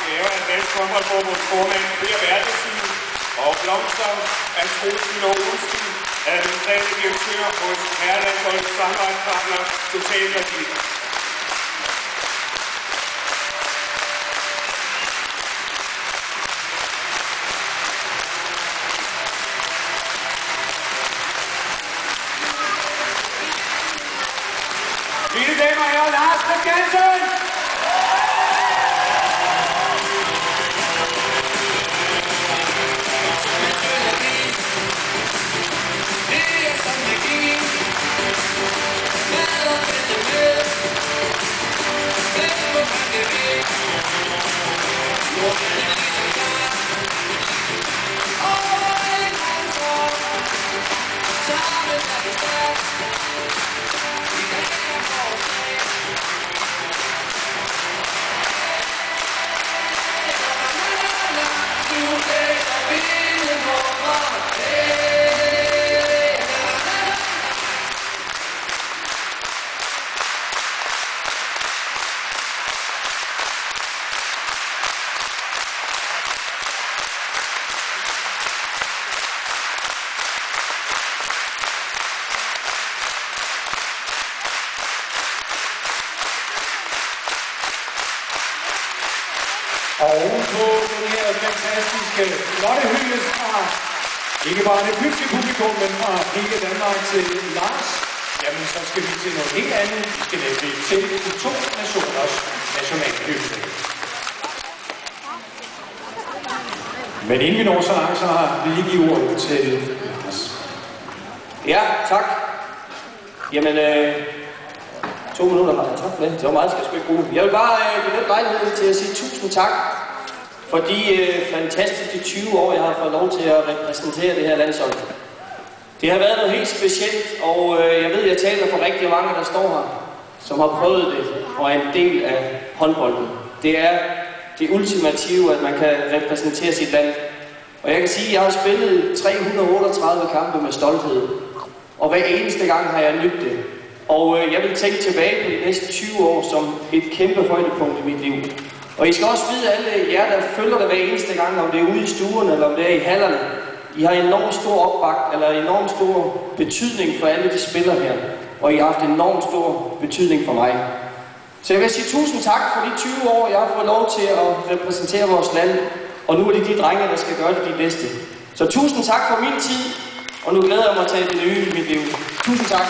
gaver af Dansk Håndboldforbunds formand Per Bertelsen og blomster af Troels Müller Olsen, administrerende direktør hos Herrelandsholdets samarbejdspartner Totalværdi. Mine damer og herrer, Lars Christiansen! Og ovenpå den her fantastiske flotte hyldest fra ikke bare det tyske publikum, men fra hele Danmark til Lars, jamen så skal vi til noget helt andet. Vi skal nemlig til de to nationers nationalhymne. Men inden vi når så langt, så har vi lige givet ordet til Lars. Ja, tak. Jamen, 2 minutter har jeg. Tak for det. Det var meget, skal jeg sgu ikke bruge. Jeg vil bare benytte lejligheden til at sige tusind tak for de fantastiske 20 år, jeg har fået lov til at repræsentere det her landshold. Det har været noget helt specielt, og jeg ved, at jeg taler for rigtig mange, der står her, som har prøvet det og er en del af håndbolden. Det er det ultimative, at man kan repræsentere sit land. Og jeg kan sige, at jeg har spillet 338 kampe med stolthed, og hver eneste gang har jeg nydt det. Og jeg vil tænke tilbage på de næste 20 år som et kæmpe højdepunkt i mit liv. Og I skal også vide, at alle jer, der følger det hver eneste gang, om det er ude i stuerne eller om det er i hallerne, I har enormt stor enormt stor betydning for alle de spillere her. Og I har haft enormt stor betydning for mig. Så jeg vil sige tusind tak for de 20 år, jeg har fået lov til at repræsentere vores land. Og nu er det de drenge, der skal gøre det de næste. Så tusind tak for min tid, og nu glæder jeg mig til det nye i mit liv. Tusind tak.